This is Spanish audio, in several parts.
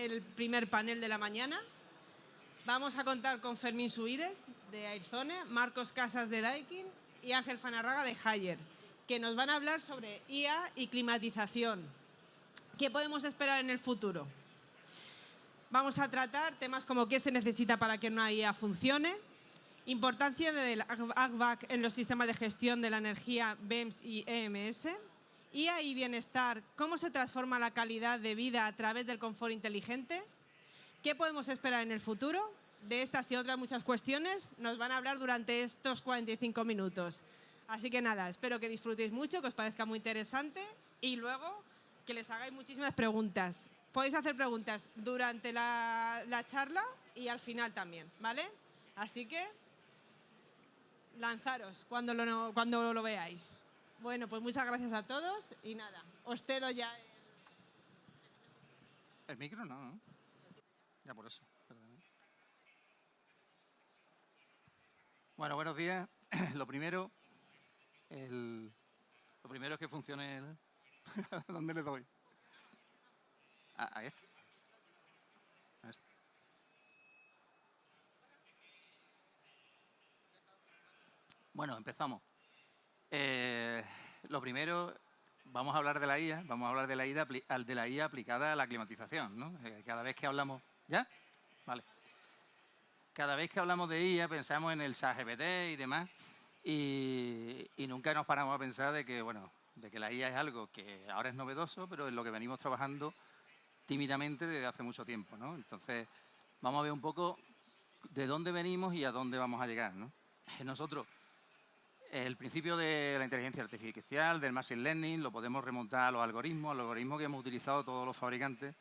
el primer panel de la mañana. Vamos a contar con Fermín Suírez, de Airzone, Marcos Casas, de Daikin, y Ángel Fanarraga, de Haier, que nos van a hablar sobre IA y climatización. ¿Qué podemos esperar en el futuro? Vamos a tratar temas como qué se necesita para que una IA funcione, importancia del AGVAC en los sistemas de gestión de la energía BEMS y EMS, IA y bienestar, cómo se transforma la calidad de vida a través del confort inteligente, qué podemos esperar en el futuro. De estas y otras muchas cuestiones nos van a hablar durante estos 45 minutos. Así que nada, espero que disfrutéis mucho, que os parezca muy interesante y luego que les hagáis muchísimas preguntas. Podéis hacer preguntas durante la charla y al final también, ¿vale? Así que lanzaros cuando lo veáis. Bueno, pues muchas gracias a todos y nada, os cedo ya el micro, no. Ya por eso. Perdón. Bueno, buenos días. Lo primero es que funcione el... ¿A dónde le doy? ¿A este? A este. Bueno, empezamos. Lo primero, vamos a hablar de la IA, vamos a hablar de la IA aplicada a la climatización, ¿no? Cada vez que hablamos... ¿Ya? Vale. Cada vez que hablamos de IA pensamos en el ChatGPT y demás y nunca nos paramos a pensar de que, bueno, de que la IA es algo que ahora es novedoso, pero en lo que venimos trabajando tímidamente desde hace mucho tiempo, ¿no? Entonces, vamos a ver un poco de dónde venimos y a dónde vamos a llegar, ¿no? Nosotros, el principio de la inteligencia artificial, del machine learning, lo podemos remontar a los algoritmos que hemos utilizado todos los fabricantes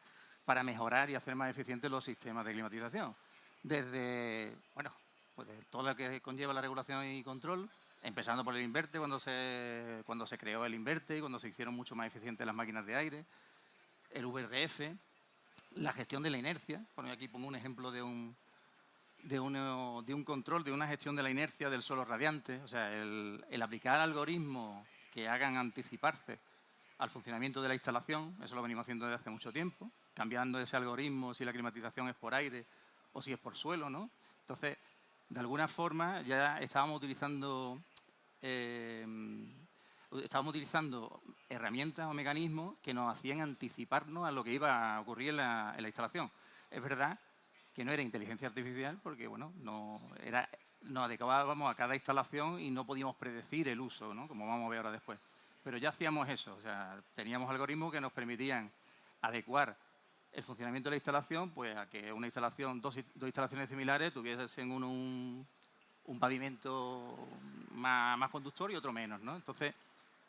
para mejorar y hacer más eficientes los sistemas de climatización. Desde, bueno, pues de todo lo que conlleva la regulación y control, empezando por el inverte, cuando se creó el inverte y cuando se hicieron mucho más eficientes las máquinas de aire, el VRF, la gestión de la inercia. Aquí pongo un ejemplo de un control, de una gestión de la inercia del suelo radiante. O sea, el aplicar algoritmos que hagan anticiparse al funcionamiento de la instalación, eso lo venimos haciendo desde hace mucho tiempo, cambiando ese algoritmo si la climatización es por aire o si es por suelo, ¿no? Entonces, de alguna forma ya estábamos utilizando herramientas o mecanismos que nos hacían anticiparnos a lo que iba a ocurrir en la instalación. Es verdad que no era inteligencia artificial porque, bueno, nos adecuábamos a cada instalación y no podíamos predecir el uso, ¿no? Como vamos a ver ahora después. Pero ya hacíamos eso, o sea, teníamos algoritmos que nos permitían adecuar el funcionamiento de la instalación, pues a que una instalación, dos instalaciones similares tuviesen un pavimento más conductor y otro menos, ¿no? Entonces,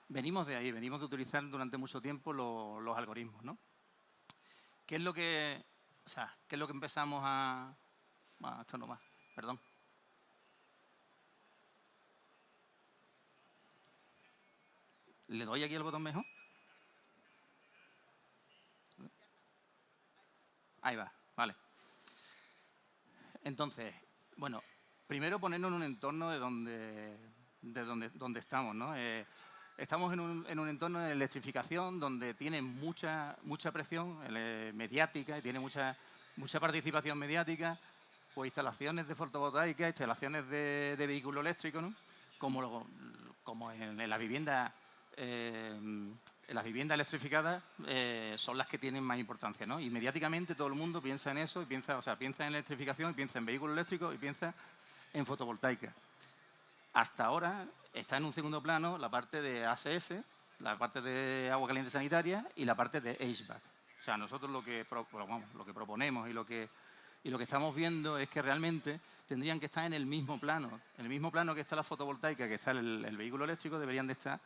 venimos de ahí, venimos de utilizar durante mucho tiempo los algoritmos, ¿no? ¿Qué es lo que empezamos a... Bueno, esto no va, perdón. ¿Le doy aquí el botón mejor? Ahí va, vale. Entonces, bueno, primero ponernos en un entorno de donde estamos, ¿no? Estamos en un entorno de electrificación donde tiene mucha presión mediática y tiene mucha participación mediática, pues instalaciones de fotovoltaica, instalaciones de vehículos eléctricos, ¿no? Como en las viviendas electrificadas son las que tienen más importancia, ¿no? Y mediáticamente todo el mundo piensa en eso, piensa en electrificación, y piensa en vehículos eléctricos y piensa en fotovoltaica. Hasta ahora está en un segundo plano la parte de ACS, la parte de agua caliente sanitaria y la parte de HVAC. O sea, nosotros lo que proponemos y lo que estamos viendo es que realmente tendrían que estar en el mismo plano. En el mismo plano que está la fotovoltaica, que está el vehículo eléctrico, deberían de estar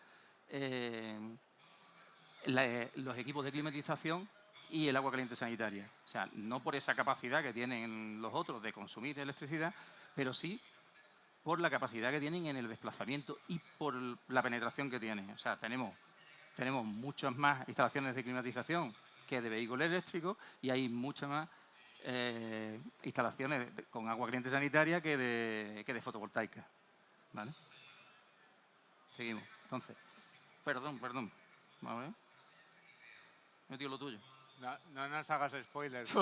los equipos de climatización y el agua caliente sanitaria. O sea, no por esa capacidad que tienen los otros de consumir electricidad, pero sí por la capacidad que tienen en el desplazamiento y por la penetración que tienen. O sea, tenemos muchas más instalaciones de climatización que de vehículos eléctricos y hay muchas más instalaciones con agua caliente sanitaria que de fotovoltaica. ¿Vale? Seguimos. Entonces, perdón. Vamos a ver. He metido lo tuyo. No, no nos hagas spoilers.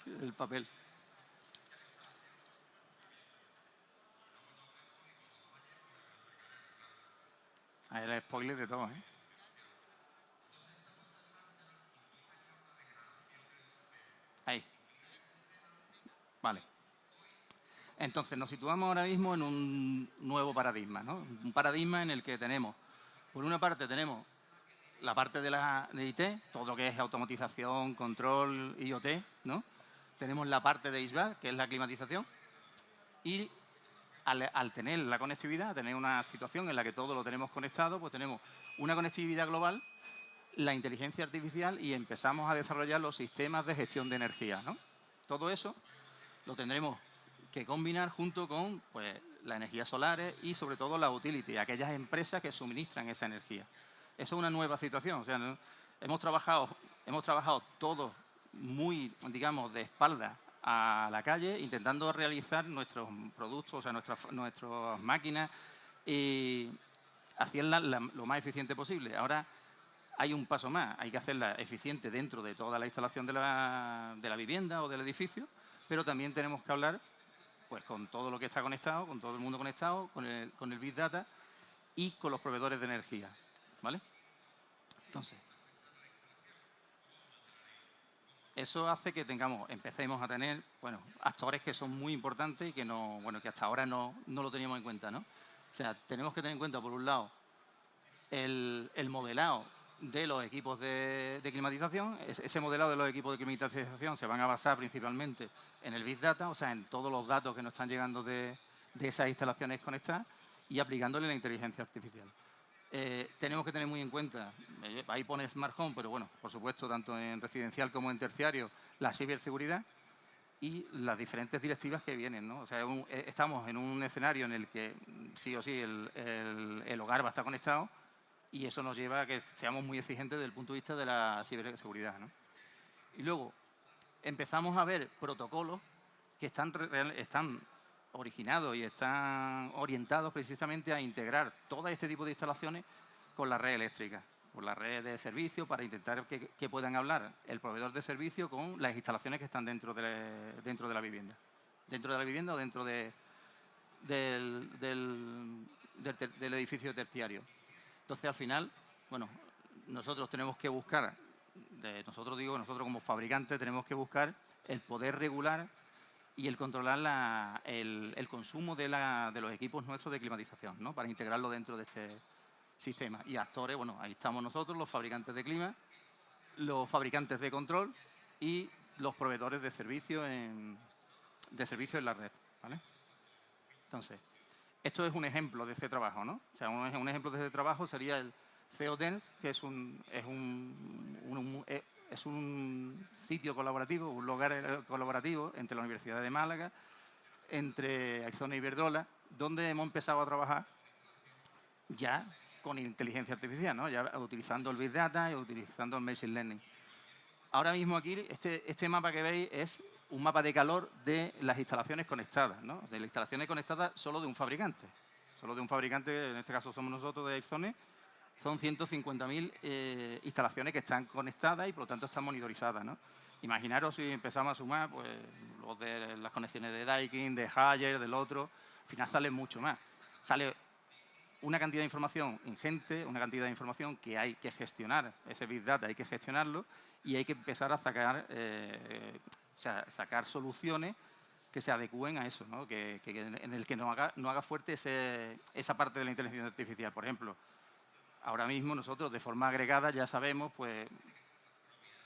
El papel. Ahí el spoiler de todo, ¿eh? Ahí. Vale. Entonces, nos situamos ahora mismo en un nuevo paradigma, ¿no? Un paradigma en el que tenemos, por una parte, tenemos la parte de IT, todo lo que es automatización, control, IoT, ¿no? Tenemos la parte de HVAC, que es la climatización, y al tener la conectividad, tener una situación en la que todo lo tenemos conectado, pues tenemos una conectividad global, la inteligencia artificial y empezamos a desarrollar los sistemas de gestión de energía, ¿no? Todo eso lo tendremos que combinar junto con pues, las energías solares y sobre todo la utility, aquellas empresas que suministran esa energía. Eso es una nueva situación. O sea, ¿no? hemos trabajado todos muy, digamos, de espalda a la calle, intentando realizar nuestros productos, o sea, nuestras máquinas y hacerlas lo más eficiente posible. Ahora hay un paso más, hay que hacerla eficiente dentro de toda la instalación de la vivienda o del edificio, pero también tenemos que hablar pues, con todo lo que está conectado, con todo el mundo conectado, con el Big Data y con los proveedores de energía, ¿vale? Entonces, eso hace que empecemos a tener, bueno, actores que son muy importantes y que que hasta ahora no lo teníamos en cuenta, ¿no? O sea, tenemos que tener en cuenta, por un lado, el modelado de los equipos de climatización. Ese modelado de los equipos de climatización se van a basar principalmente en el Big Data, o sea, en todos los datos que nos están llegando de esas instalaciones conectadas y aplicándole la inteligencia artificial. Tenemos que tener muy en cuenta, ahí pone Smart Home, pero bueno, por supuesto, tanto en residencial como en terciario, la ciberseguridad y las diferentes directivas que vienen, ¿no? O sea, estamos en un escenario en el que sí o sí el hogar va a estar conectado y eso nos lleva a que seamos muy exigentes desde el punto de vista de la ciberseguridad, ¿no? Y luego empezamos a ver protocolos que están originados y están orientados precisamente a integrar todo este tipo de instalaciones con la red eléctrica, con la red de servicio, para intentar que puedan hablar el proveedor de servicio con las instalaciones que están dentro de la vivienda. Dentro de la vivienda o dentro del edificio terciario. Entonces, al final, bueno, nosotros tenemos que buscar, nosotros como fabricantes tenemos que buscar el poder regular y el controlar el consumo de los equipos nuestros de climatización, ¿no? Para integrarlo dentro de este sistema. Y actores, bueno, ahí estamos nosotros, los fabricantes de clima, los fabricantes de control y los proveedores de servicio en la red, ¿vale? Entonces, esto es un ejemplo de ese trabajo, ¿no? O sea, un ejemplo de ese trabajo sería el CEODENS, que es un sitio colaborativo, un lugar colaborativo entre la Universidad de Málaga, entre Arizona y Iberdrola, donde hemos empezado a trabajar ya con inteligencia artificial, ¿no? Ya utilizando el Big Data y utilizando el Machine Learning. Ahora mismo aquí, este mapa que veis es un mapa de calor de las instalaciones conectadas, ¿no? De las instalaciones conectadas solo de un fabricante. Solo de un fabricante, en este caso somos nosotros de Arizona. Son 150.000 instalaciones que están conectadas y por lo tanto están monitorizadas, ¿no? Imaginaros si empezamos a sumar pues, los de las conexiones de Daikin, de Haier, del otro, al final sale mucho más. Sale una cantidad de información ingente, una cantidad de información que hay que gestionar, ese Big Data hay que gestionarlo y hay que empezar a sacar soluciones que se adecúen a eso, ¿no? En el que no haga fuerte esa parte de la inteligencia artificial. Por ejemplo, ahora mismo nosotros de forma agregada ya sabemos pues,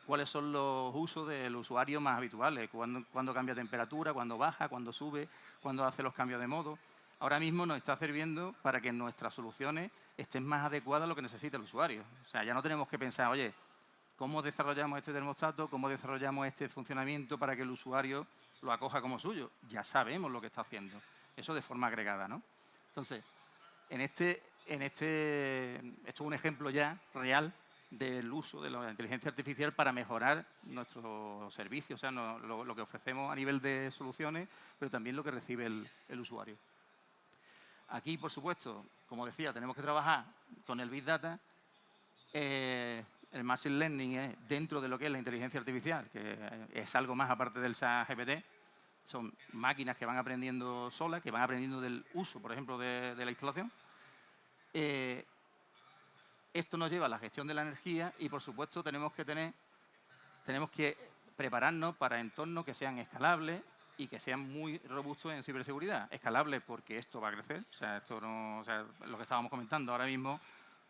cuáles son los usos del usuario más habituales, cuándo cambia temperatura, cuándo baja, cuándo sube, cuándo hace los cambios de modo. Ahora mismo nos está sirviendo para que nuestras soluciones estén más adecuadas a lo que necesita el usuario. O sea, ya no tenemos que pensar, oye, ¿cómo desarrollamos este termostato? ¿Cómo desarrollamos este funcionamiento para que el usuario lo acoja como suyo? Ya sabemos lo que está haciendo. Eso de forma agregada, ¿no? Entonces, esto es un ejemplo ya real del uso de la inteligencia artificial para mejorar nuestros servicios, o sea, lo que ofrecemos a nivel de soluciones, pero también lo que recibe el usuario. Aquí, por supuesto, como decía, tenemos que trabajar con el Big Data. el Machine Learning es dentro de lo que es la inteligencia artificial, que es algo más aparte del ChatGPT. Son máquinas que van aprendiendo solas, que van aprendiendo del uso, por ejemplo, de la instalación. Esto nos lleva a la gestión de la energía y, por supuesto, tenemos que prepararnos para entornos que sean escalables y que sean muy robustos en ciberseguridad. Escalables porque esto va a crecer. O sea, lo que estábamos comentando ahora mismo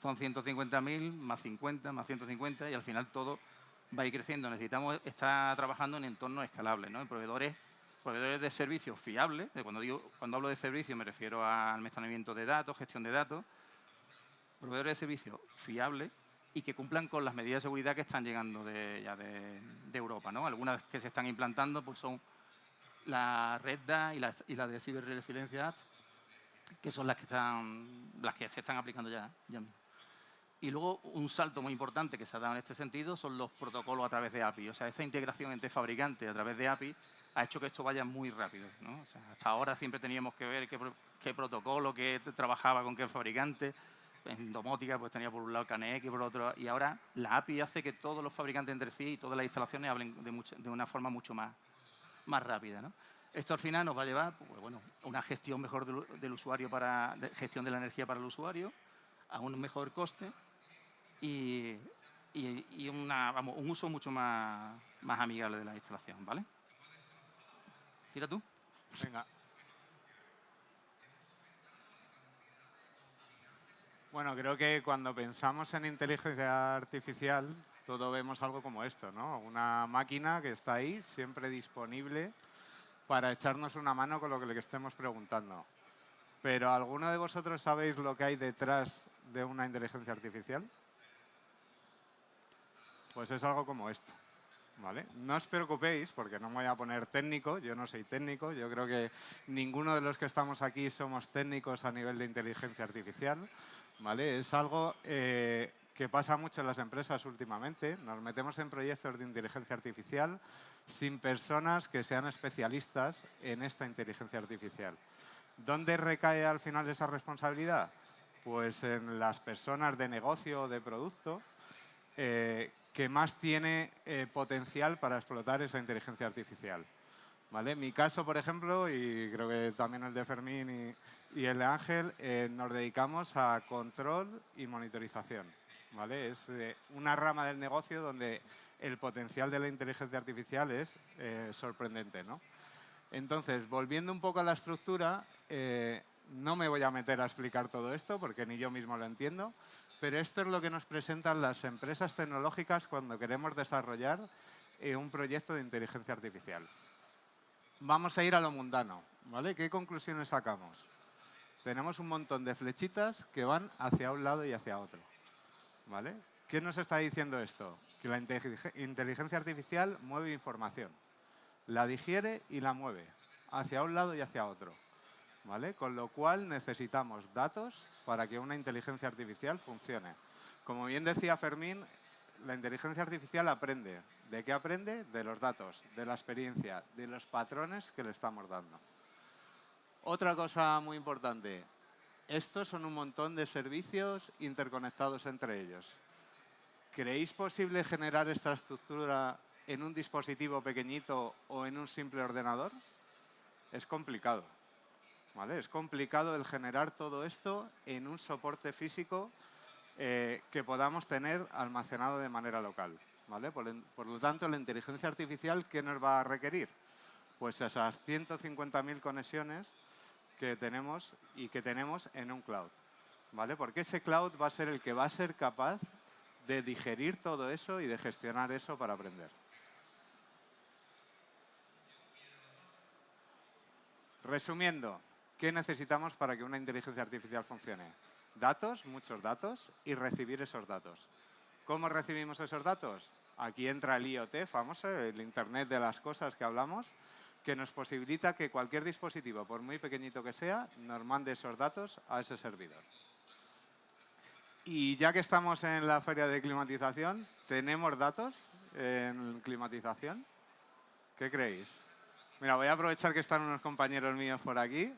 son 150.000 más 50 más 150 y al final todo va a ir creciendo. Necesitamos estar trabajando en entornos escalables, ¿no? En proveedores de servicios fiables. Cuando hablo de servicios me refiero al almacenamiento de datos, gestión de datos. Proveedores de servicios fiables y que cumplan con las medidas de seguridad que están llegando ya de Europa, ¿no? Algunas que se están implantando pues son la Red DA y la de Cyber Resilience Act, que son las que se están aplicando ya mismo. Y luego un salto muy importante que se ha dado en este sentido son los protocolos a través de API. O sea, esta integración entre fabricantes a través de API ha hecho que esto vaya muy rápido, ¿no? O sea, hasta ahora siempre teníamos que ver qué protocolo, qué trabajaba con qué fabricante. En domótica pues tenía por un lado KNX y por otro. Y ahora la API hace que todos los fabricantes entre sí y todas las instalaciones hablen de una forma mucho más rápida, ¿no? Esto al final nos va a llevar pues, bueno, a una gestión mejor del usuario gestión de la energía para el usuario, a un mejor coste y un uso mucho más amigable de la instalación, ¿vale? Gira tú. Venga. Bueno, creo que cuando pensamos en inteligencia artificial, todo vemos algo como esto, ¿no? Una máquina que está ahí, siempre disponible para echarnos una mano con lo que le estemos preguntando. Pero ¿alguno de vosotros sabéis lo que hay detrás de una inteligencia artificial? Pues es algo como esto, ¿vale? No os preocupéis, porque no me voy a poner técnico, yo no soy técnico, yo creo que ninguno de los que estamos aquí somos técnicos a nivel de inteligencia artificial, ¿vale? Es algo que pasa mucho en las empresas últimamente. Nos metemos en proyectos de inteligencia artificial sin personas que sean especialistas en esta inteligencia artificial. ¿Dónde recae al final esa responsabilidad? Pues en las personas de negocio o de producto que más tiene potencial para explotar esa inteligencia artificial. ¿Vale? En mi caso, por ejemplo, y creo que también el de Fermín y el de Ángel, nos dedicamos a control y monitorización. ¿Vale? Es una rama del negocio donde el potencial de la inteligencia artificial es sorprendente, ¿no? Entonces, volviendo un poco a la estructura, no me voy a meter a explicar todo esto porque ni yo mismo lo entiendo, pero esto es lo que nos presentan las empresas tecnológicas cuando queremos desarrollar un proyecto de inteligencia artificial. Vamos a ir a lo mundano, ¿vale? ¿Qué conclusiones sacamos? Tenemos un montón de flechitas que van hacia un lado y hacia otro, ¿vale? ¿Qué nos está diciendo esto? Que la inteligencia artificial mueve información, la digiere y la mueve hacia un lado y hacia otro, ¿vale? Con lo cual necesitamos datos para que una inteligencia artificial funcione. Como bien decía Fermín, la inteligencia artificial aprende. ¿De qué aprende? De los datos, de la experiencia, de los patrones que le estamos dando. Otra cosa muy importante, estos son un montón de servicios interconectados entre ellos. ¿Creéis posible generar esta estructura en un dispositivo pequeñito o en un simple ordenador? Es complicado, ¿vale? Es complicado el generar todo esto en un soporte físico que podamos tener almacenado de manera local, ¿vale? Por lo tanto, la inteligencia artificial, ¿qué nos va a requerir? Pues esas 150.000 conexiones que tenemos y que tenemos en un cloud, ¿vale? Porque ese cloud va a ser el que va a ser capaz de digerir todo eso y de gestionar eso para aprender. Resumiendo, ¿qué necesitamos para que una inteligencia artificial funcione? Datos, muchos datos, y recibir esos datos. ¿Cómo recibimos esos datos? Aquí entra el IoT famoso, el Internet de las cosas que hablamos, que nos posibilita que cualquier dispositivo, por muy pequeñito que sea, nos mande esos datos a ese servidor. Y ya que estamos en la feria de climatización, ¿tenemos datos en climatización? ¿Qué creéis? Mira, voy a aprovechar que están unos compañeros míos por aquí.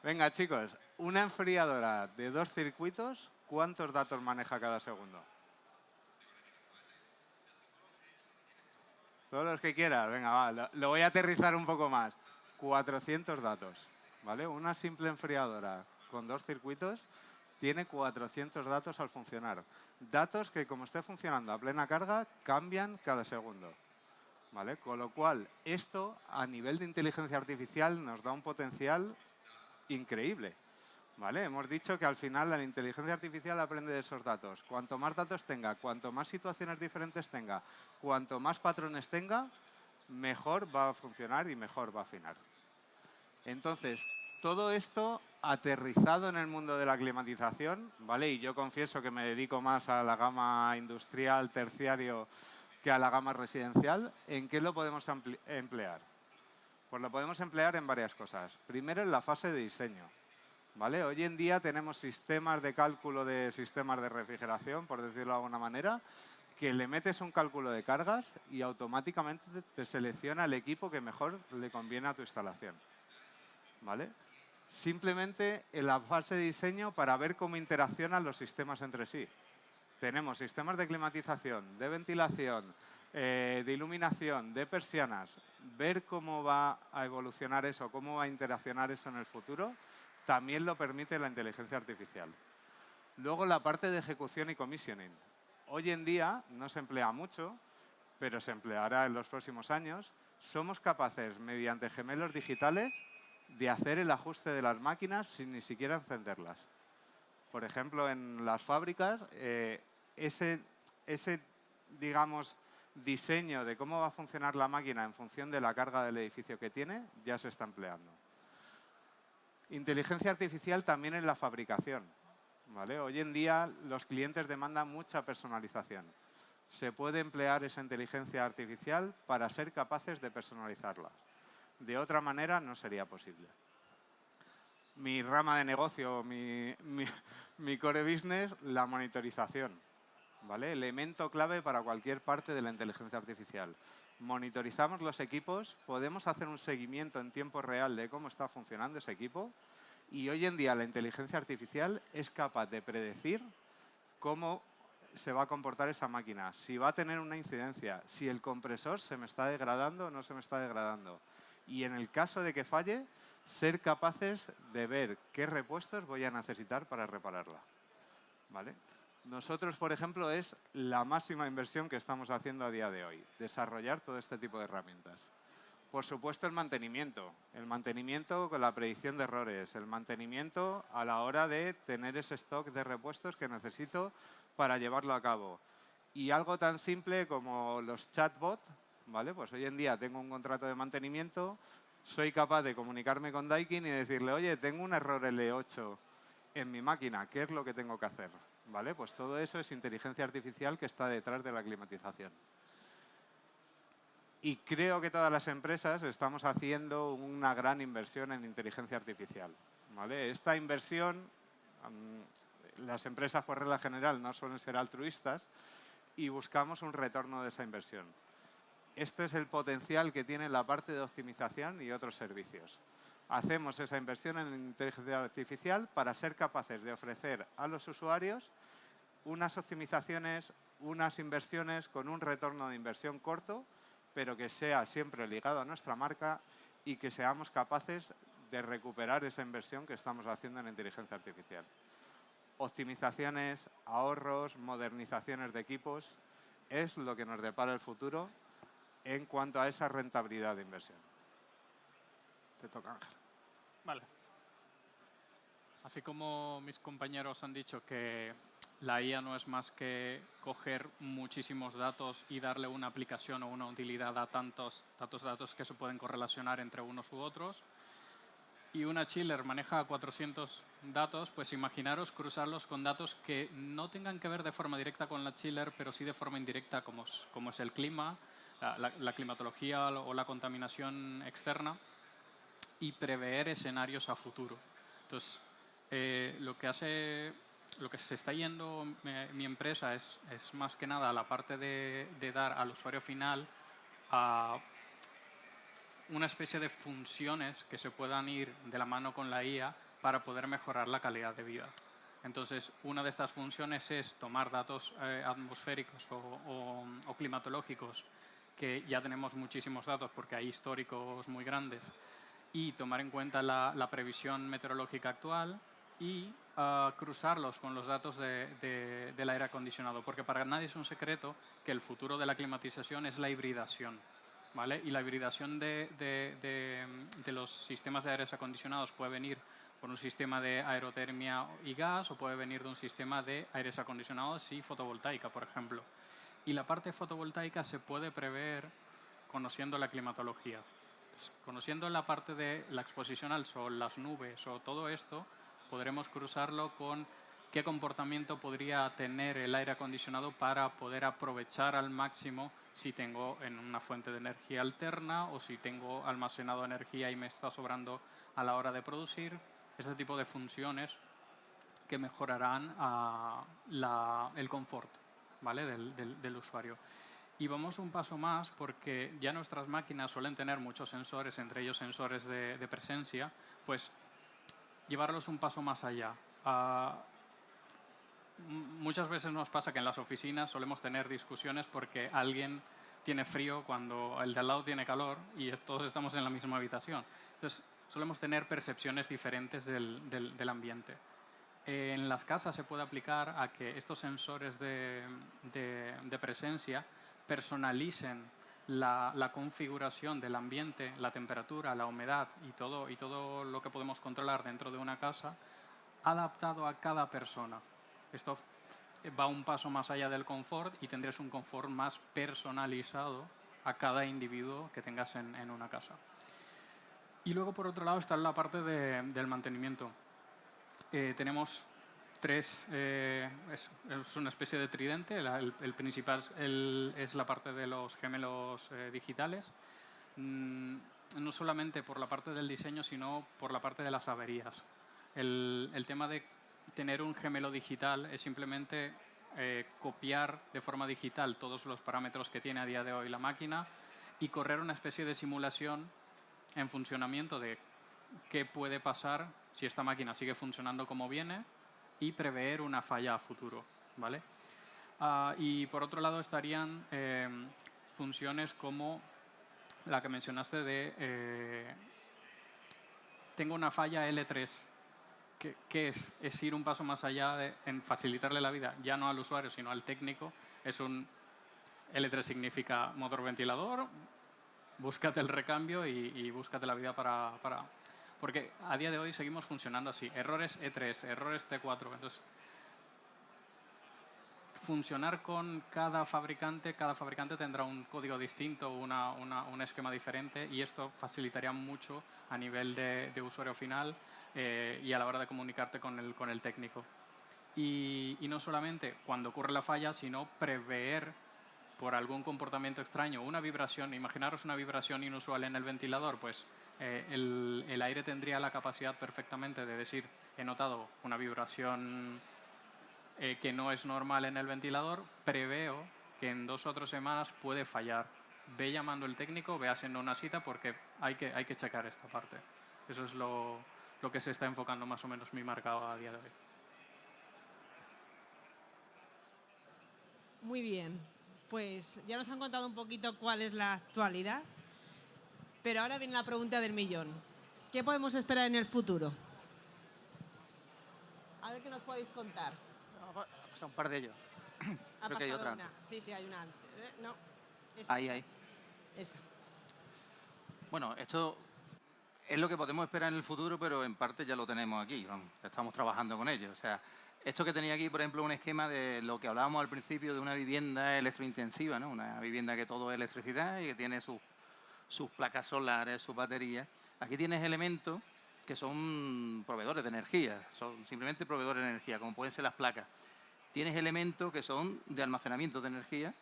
Venga, chicos, una enfriadora de 2 circuitos, ¿cuántos datos maneja cada segundo? Todos los que quieras. Venga, va, lo voy a aterrizar un poco más. 400 datos, ¿vale? Una simple enfriadora con 2 circuitos tiene 400 datos al funcionar. Datos que, como esté funcionando a plena carga, cambian cada segundo, ¿vale? Con lo cual, esto, a nivel de inteligencia artificial, nos da un potencial increíble, ¿vale? Hemos dicho que al final la inteligencia artificial aprende de esos datos. Cuanto más datos tenga, cuanto más situaciones diferentes tenga, cuanto más patrones tenga, mejor va a funcionar y mejor va a afinar. Entonces, todo esto aterrizado en el mundo de la climatización, ¿vale? Y yo confieso que me dedico más a la gama industrial, terciario, que a la gama residencial. ¿En qué lo podemos emplear? Pues lo podemos emplear en varias cosas. Primero, en la fase de diseño, ¿vale? Hoy en día tenemos sistemas de cálculo de sistemas de refrigeración, por decirlo de alguna manera, que le metes un cálculo de cargas y automáticamente te selecciona el equipo que mejor le conviene a tu instalación, ¿vale? Simplemente en la fase de diseño para ver cómo interaccionan los sistemas entre sí. Tenemos sistemas de climatización, de ventilación, de iluminación, de persianas. Ver cómo va a evolucionar eso, cómo va a interaccionar eso en el futuro, también lo permite la inteligencia artificial. Luego la parte de ejecución y commissioning. Hoy en día no se emplea mucho, pero se empleará en los próximos años. Somos capaces, mediante gemelos digitales, de hacer el ajuste de las máquinas sin ni siquiera encenderlas. Por ejemplo, en las fábricas, ese digamos, diseño de cómo va a funcionar la máquina en función de la carga del edificio que tiene, ya se está empleando. Inteligencia artificial también en la fabricación, ¿vale? Hoy en día los clientes demandan mucha personalización. Se puede emplear esa inteligencia artificial para ser capaces de personalizarlas. De otra manera no sería posible. Mi rama de negocio, mi core business, la monitorización, ¿vale? Elemento clave para cualquier parte de la inteligencia artificial. Monitorizamos los equipos, podemos hacer un seguimiento en tiempo real de cómo está funcionando ese equipo y hoy en día la inteligencia artificial es capaz de predecir cómo se va a comportar esa máquina, si va a tener una incidencia, si el compresor se me está degradando o no se me está degradando. Y en el caso de que falle, ser capaces de ver qué repuestos voy a necesitar para repararla, ¿vale? Nosotros, por ejemplo, es la máxima inversión que estamos haciendo a día de hoy, desarrollar todo este tipo de herramientas. Por supuesto, el mantenimiento con la predicción de errores, el mantenimiento a la hora de tener ese stock de repuestos que necesito para llevarlo a cabo. Y algo tan simple como los chatbots, ¿vale? Pues hoy en día tengo un contrato de mantenimiento, soy capaz de comunicarme con Daikin y decirle, oye, tengo un error L8 en mi máquina, ¿qué es lo que tengo que hacer? ¿Vale? Pues todo eso es inteligencia artificial que está detrás de la climatización. Y creo que todas las empresas estamos haciendo una gran inversión en inteligencia artificial, ¿vale? Esta inversión, las empresas por regla general no suelen ser altruistas y buscamos un retorno de esa inversión. Este es el potencial que tiene la parte de optimización y otros servicios. Hacemos esa inversión en inteligencia artificial para ser capaces de ofrecer a los usuarios unas optimizaciones, unas inversiones con un retorno de inversión corto, pero que sea siempre ligado a nuestra marca y que seamos capaces de recuperar esa inversión que estamos haciendo en inteligencia artificial. Optimizaciones, ahorros, modernizaciones de equipos, es lo que nos depara el futuro en cuanto a esa rentabilidad de inversión. Te toca, Ángel. Vale. Así como mis compañeros han dicho que la IA no es más que coger muchísimos datos y darle una aplicación o una utilidad a tantos datos que se pueden correlacionar entre unos u otros, y una chiller maneja 400 datos, pues imaginaros cruzarlos con datos que no tengan que ver de forma directa con la chiller, pero sí de forma indirecta, como es el clima, la climatología o la contaminación externa, y prever escenarios a futuro. Entonces, lo que se está yendo mi empresa es más que nada la parte de dar al usuario final a una especie de funciones que se puedan ir de la mano con la IA para poder mejorar la calidad de vida. Entonces, una de estas funciones es tomar datos atmosféricos o climatológicos que ya tenemos muchísimos datos porque hay históricos muy grandes, y tomar en cuenta la previsión meteorológica actual y cruzarlos con los datos del aire acondicionado, porque para nadie es un secreto que el futuro de la climatización es la hibridación, ¿vale? Y la hibridación de los sistemas de aires acondicionados puede venir por un sistema de aerotermia y gas, o puede venir de un sistema de aires acondicionados y fotovoltaica, por ejemplo. Y la parte fotovoltaica se puede prever conociendo la climatología. Entonces, conociendo la parte de la exposición al sol, las nubes o todo esto, podremos cruzarlo con qué comportamiento podría tener el aire acondicionado para poder aprovechar al máximo si tengo en una fuente de energía alterna o si tengo almacenado energía y me está sobrando a la hora de producir. Este tipo de funciones que mejorarán el confort, ¿vale? del usuario. Y vamos un paso más porque ya nuestras máquinas suelen tener muchos sensores, entre ellos sensores de presencia, pues llevarlos un paso más allá. Muchas veces nos pasa que en las oficinas solemos tener discusiones porque alguien tiene frío cuando el de al lado tiene calor y todos estamos en la misma habitación. Entonces, solemos tener percepciones diferentes del ambiente. En las casas se puede aplicar a que estos sensores de presencia personalicen la configuración del ambiente, la temperatura, la humedad y todo lo que podemos controlar dentro de una casa, adaptado a cada persona. Esto va un paso más allá del confort y tendrás un confort más personalizado a cada individuo que tengas en una casa. Y luego, por otro lado, está la parte del mantenimiento. Tenemos tres, es una especie de tridente. El principal es la parte de los gemelos digitales, no solamente por la parte del diseño, sino por la parte de las averías. El tema de tener un gemelo digital es simplemente copiar de forma digital todos los parámetros que tiene a día de hoy la máquina y correr una especie de simulación en funcionamiento de qué puede pasar si esta máquina sigue funcionando como viene y prever una falla a futuro, ¿vale? Y por otro lado estarían funciones como la que mencionaste de tengo una falla L3. ¿Qué es? Es ir un paso más allá en facilitarle la vida, ya no al usuario, sino al técnico. L3 significa motor ventilador, búscate el recambio y búscate la vida para... Porque a día de hoy seguimos funcionando así. Errores E3, errores T4. Entonces, funcionar con cada fabricante tendrá un código distinto, un esquema diferente, y esto facilitaría mucho a nivel de usuario final y a la hora de comunicarte con el técnico. Y no solamente cuando ocurre la falla, sino prever por algún comportamiento extraño, una vibración. Imaginaros una vibración inusual en el ventilador, pues el aire tendría la capacidad perfectamente de decir, he notado una vibración que no es normal en el ventilador, preveo que en 2 o 3 semanas puede fallar. Ve llamando el técnico, ve haciendo una cita porque hay que checar esta parte. Eso es lo que se está enfocando más o menos mi marca a día de hoy. Muy bien, pues ya nos han contado un poquito cuál es la actualidad, pero ahora viene la pregunta del millón. ¿Qué podemos esperar en el futuro? A ver qué nos podéis contar. O sea, un par de ellos. Creo que hay otra una. antes. Sí, hay una antes. No, esa. Ahí. Esa. Bueno, esto es lo que podemos esperar en el futuro, pero en parte ya lo tenemos aquí. Vamos, estamos trabajando con ello. O sea, esto que tenía aquí, por ejemplo, un esquema de lo que hablábamos al principio de una vivienda electrointensiva, ¿no? Una vivienda que todo es electricidad y que tiene sus placas solares, sus baterías. Aquí tienes elementos que son proveedores de energía, son simplemente proveedores de energía, como pueden ser las placas. Tienes elementos que son de almacenamiento de energía,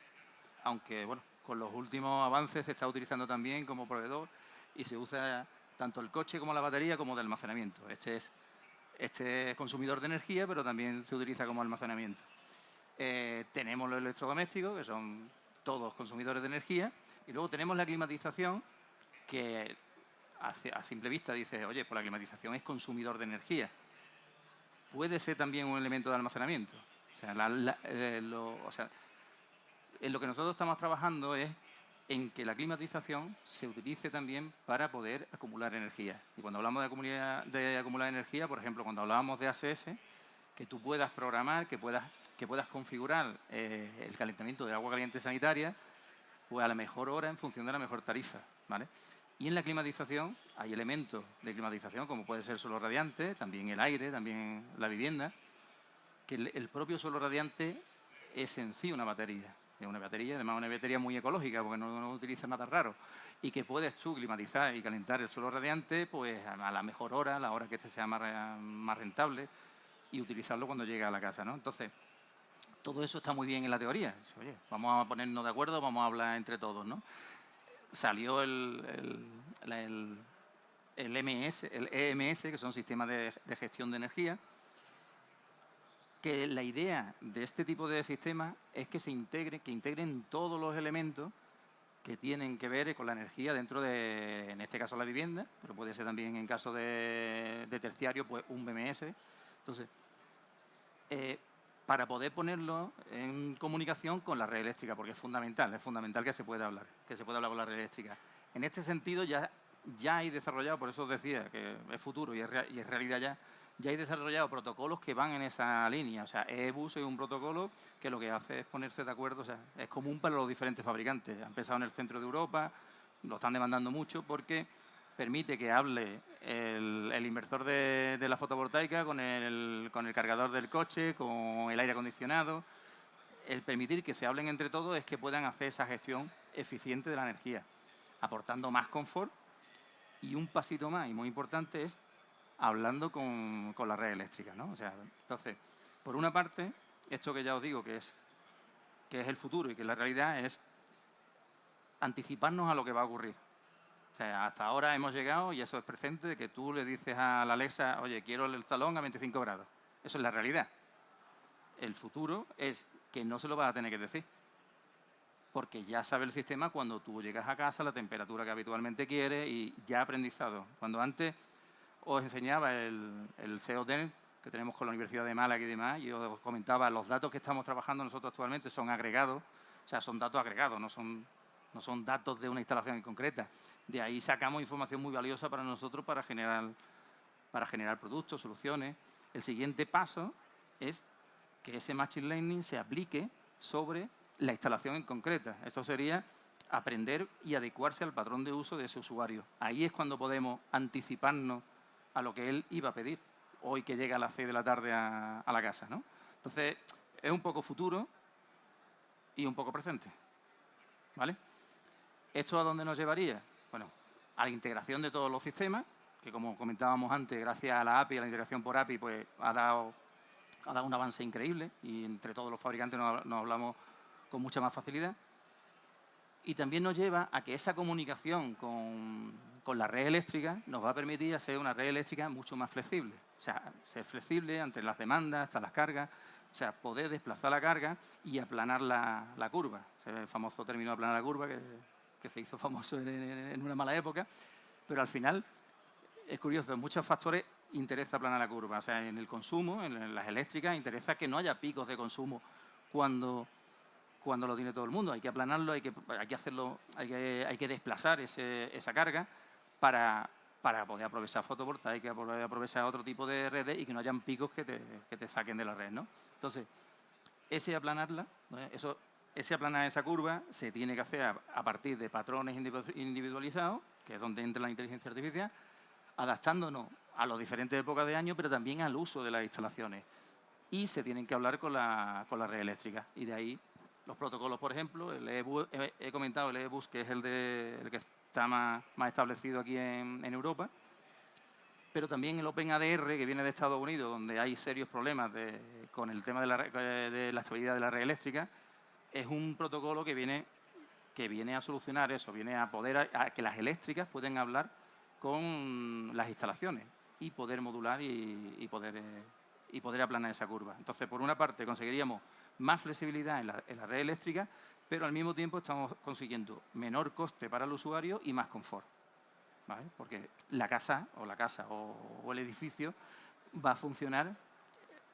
aunque, bueno, con los últimos avances se está utilizando también como proveedor y se usa tanto el coche como la batería como de almacenamiento. Este es consumidor de energía, pero también se utiliza como almacenamiento. Tenemos los electrodomésticos, que son todos consumidores de energía, y luego tenemos la climatización, que a simple vista dice, oye, pues la climatización es consumidor de energía. Puede ser también un elemento de almacenamiento. O sea, en lo que nosotros estamos trabajando es en que la climatización se utilice también para poder acumular energía. Y cuando hablamos de acumular energía, por ejemplo, cuando hablábamos de ACS, que tú puedas programar, que puedas configurar el calentamiento del agua caliente sanitaria, pues a la mejor hora en función de la mejor tarifa, ¿vale? Y en la climatización hay elementos de climatización, como puede ser el suelo radiante, también el aire, también la vivienda, que el propio suelo radiante es en sí una batería. Es una batería, además una batería muy ecológica, porque no utiliza nada raro. Y que puedes tú climatizar y calentar el suelo radiante pues a la mejor hora, la hora que este sea más rentable, y utilizarlo cuando llegue a la casa, ¿no? Entonces, todo eso está muy bien en la teoría. Oye, vamos a ponernos de acuerdo, vamos a hablar entre todos, ¿no? Salió el EMS, que son sistemas de gestión de energía, que la idea de este tipo de sistemas es que integren todos los elementos que tienen que ver con la energía dentro de, en este caso, la vivienda, pero puede ser también en caso de terciario, pues un BMS. Entonces, para poder ponerlo en comunicación con la red eléctrica, porque es fundamental que se pueda hablar con la red eléctrica. En este sentido ya hay desarrollado, por eso os decía que es futuro y es realidad ya hay desarrollado protocolos que van en esa línea. O sea, EBUS es un protocolo que lo que hace es ponerse de acuerdo, o sea, es común para los diferentes fabricantes. Ha empezado en el centro de Europa, lo están demandando mucho porque permite que hable el inversor de la fotovoltaica con el cargador del coche, con el aire acondicionado. El permitir que se hablen entre todos es que puedan hacer esa gestión eficiente de la energía, aportando más confort. Y un pasito más, y muy importante, es hablando con la red eléctrica, ¿no? O sea, entonces, por una parte, esto que ya os digo que es el futuro y que la realidad es anticiparnos a lo que va a ocurrir. O sea, hasta ahora hemos llegado, y eso es presente, de que tú le dices a la Alexa, oye, quiero el salón a 25 grados. Eso es la realidad. El futuro es que no se lo vas a tener que decir, porque ya sabe el sistema cuando tú llegas a casa, la temperatura que habitualmente quieres y ya ha aprendizado. Cuando antes os enseñaba el COD que tenemos con la Universidad de Málaga y demás, y os comentaba, los datos que estamos trabajando nosotros actualmente son agregados, o sea, son datos agregados, no son datos de una instalación en concreta. De ahí sacamos información muy valiosa para nosotros para generar productos, soluciones. El siguiente paso es que ese Machine Learning se aplique sobre la instalación en concreta. Esto sería aprender y adecuarse al patrón de uso de ese usuario. Ahí es cuando podemos anticiparnos a lo que él iba a pedir hoy que llega a las 6 de la tarde a la casa, ¿no? Entonces, es un poco futuro y un poco presente, ¿vale? ¿Esto a dónde nos llevaría? Bueno, a la integración de todos los sistemas, que como comentábamos antes, gracias a la API, a la integración por API, pues ha dado un avance increíble y entre todos los fabricantes nos hablamos con mucha más facilidad. Y también nos lleva a que esa comunicación con la red eléctrica nos va a permitir hacer una red eléctrica mucho más flexible. O sea, ser flexible ante las demandas, hasta las cargas, o sea, poder desplazar la carga y aplanar la curva. El famoso término de aplanar la curva que se hizo famoso en una mala época, pero al final es curioso, en muchos factores interesa aplanar la curva. O sea, en el consumo, en las eléctricas, interesa que no haya picos de consumo cuando lo tiene todo el mundo. Hay que aplanarlo, hay que hacerlo, hay que desplazar esa carga para poder aprovechar fotovoltaica, poder aprovechar otro tipo de redes y que no hayan picos que te saquen de la red, ¿no? Entonces, ese aplanar esa curva se tiene que hacer a partir de patrones individualizados, que es donde entra la inteligencia artificial, adaptándonos a las diferentes épocas de año, pero también al uso de las instalaciones. Y se tienen que hablar con la red eléctrica. Y de ahí los protocolos, por ejemplo, he comentado el EBUS, que es el que está más establecido aquí en Europa, pero también el OpenADR, que viene de Estados Unidos, donde hay serios problemas con el tema de la estabilidad de la red eléctrica, es un protocolo que viene a solucionar eso, viene a que las eléctricas pueden hablar con las instalaciones y poder modular y poder aplanar esa curva. Entonces, por una parte, conseguiríamos más flexibilidad en la red eléctrica, pero al mismo tiempo estamos consiguiendo menor coste para el usuario y más confort, ¿vale? Porque la casa o el edificio va a funcionar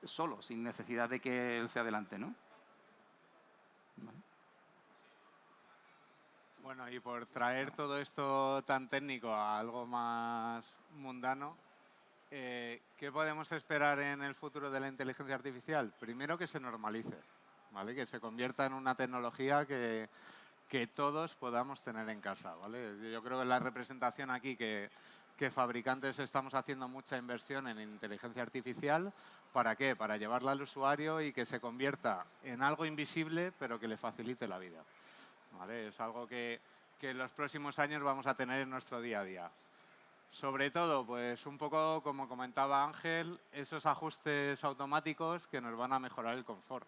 solo, sin necesidad de que él se adelante, ¿no? ¿Vale? Bueno, y por traer todo esto tan técnico a algo más mundano, ¿qué podemos esperar en el futuro de la inteligencia artificial? Primero, que se normalice, ¿vale? Que se convierta en una tecnología que todos podamos tener en casa, ¿vale? Yo creo que la representación aquí que fabricantes estamos haciendo mucha inversión en inteligencia artificial. ¿Para qué? Para llevarla al usuario y que se convierta en algo invisible, pero que le facilite la vida, ¿vale? Es algo que en los próximos años vamos a tener en nuestro día a día. Sobre todo, pues un poco como comentaba Ángel, esos ajustes automáticos que nos van a mejorar el confort,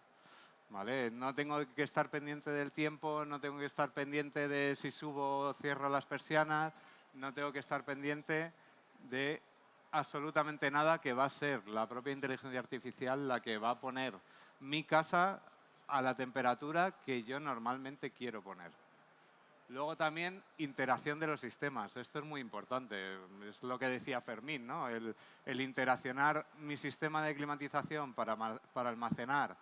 ¿vale? No tengo que estar pendiente del tiempo, no tengo que estar pendiente de si subo o cierro las persianas, no tengo que estar pendiente de absolutamente nada, que va a ser la propia inteligencia artificial la que va a poner mi casa a la temperatura que yo normalmente quiero poner. Luego también interacción de los sistemas. Esto es muy importante. Es lo que decía Fermín, ¿no? El interaccionar mi sistema de climatización para almacenar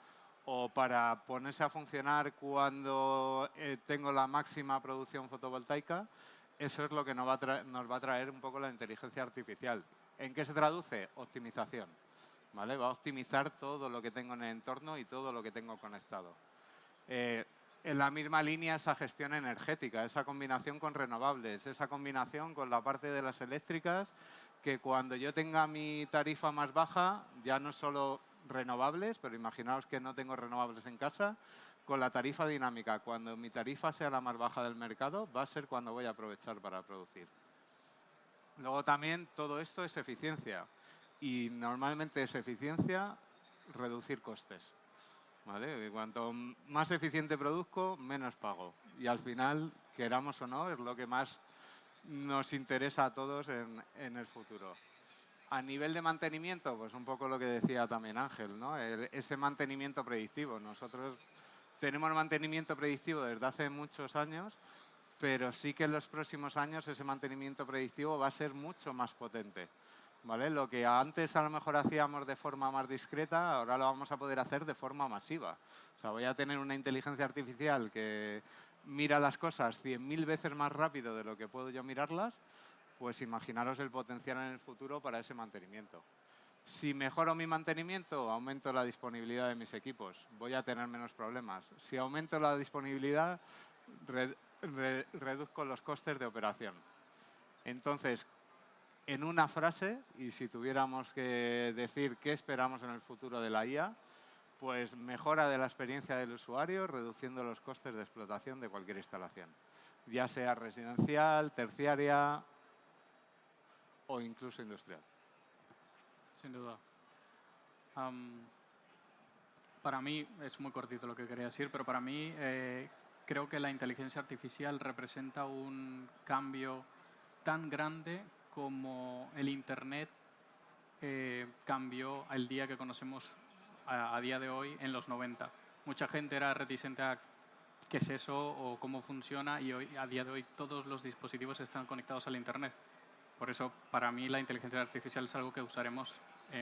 o para ponerse a funcionar cuando tengo la máxima producción fotovoltaica. Eso es lo que nos va a traer un poco la inteligencia artificial. ¿En qué se traduce? Optimización, ¿vale? Va a optimizar todo lo que tengo en el entorno y todo lo que tengo conectado. En la misma línea, esa gestión energética, esa combinación con renovables, esa combinación con la parte de las eléctricas, que cuando yo tenga mi tarifa más baja, ya no solo renovables, pero imaginaos que no tengo renovables en casa, con la tarifa dinámica, cuando mi tarifa sea la más baja del mercado, va a ser cuando voy a aprovechar para producir. Luego también todo esto es eficiencia, y normalmente es eficiencia reducir costes, ¿vale? Y cuanto más eficiente produzco, menos pago. Y al final, queramos o no, es lo que más nos interesa a todos en el futuro. A nivel de mantenimiento, pues un poco lo que decía también Ángel, ¿no? Ese mantenimiento predictivo. Nosotros tenemos mantenimiento predictivo desde hace muchos años, pero sí que en los próximos años ese mantenimiento predictivo va a ser mucho más potente, ¿vale? Lo que antes a lo mejor hacíamos de forma más discreta, ahora lo vamos a poder hacer de forma masiva. O sea, voy a tener una inteligencia artificial que mira las cosas 100.000 veces más rápido de lo que puedo yo mirarlas, pues imaginaros el potencial en el futuro para ese mantenimiento. Si mejoro mi mantenimiento, aumento la disponibilidad de mis equipos, voy a tener menos problemas. Si aumento la disponibilidad, reduzco los costes de operación. Entonces, en una frase, y si tuviéramos que decir qué esperamos en el futuro de la IA, pues mejora de la experiencia del usuario, reduciendo los costes de explotación de cualquier instalación, ya sea residencial, terciaria o incluso industrial. Sin duda. Para mí, es muy cortito lo que quería decir, pero para mí creo que la inteligencia artificial representa un cambio tan grande como el Internet cambió el día que conocemos a día de hoy en los 90. Mucha gente era reticente a qué es eso o cómo funciona, y hoy, a día de hoy, todos los dispositivos están conectados al Internet. Por eso, para mí, la inteligencia artificial es algo que usaremos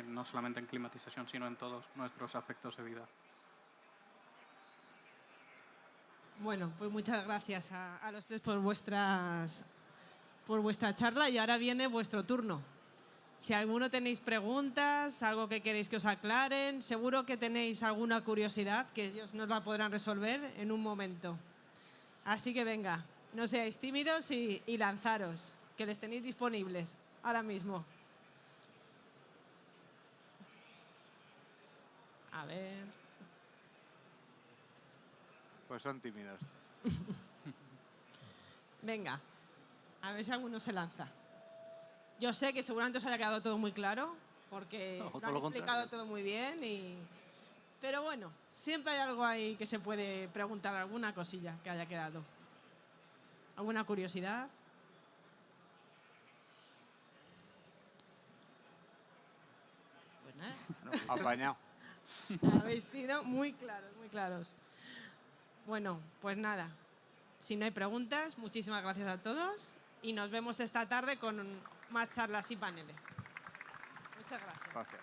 no solamente en climatización, sino en todos nuestros aspectos de vida. Bueno, pues muchas gracias a los tres por vuestra charla, y ahora viene vuestro turno. Si alguno tenéis preguntas, algo que queréis que os aclaren, seguro que tenéis alguna curiosidad que ellos nos la podrán resolver en un momento. Así que venga, no seáis tímidos y lanzaros, que les tenéis disponibles ahora mismo. A ver. Pues son tímidos. Venga, a ver si alguno se lanza. Yo sé que seguramente os haya quedado todo muy claro, porque No, lo han explicado todo muy bien. Pero bueno, siempre hay algo ahí que se puede preguntar, alguna cosilla que haya quedado. ¿Alguna curiosidad? Pues nada. Apañado. Habéis sido muy claros, muy claros. Bueno, pues nada. Si no hay preguntas, muchísimas gracias a todos y nos vemos esta tarde con más charlas y paneles. Muchas gracias. Gracias.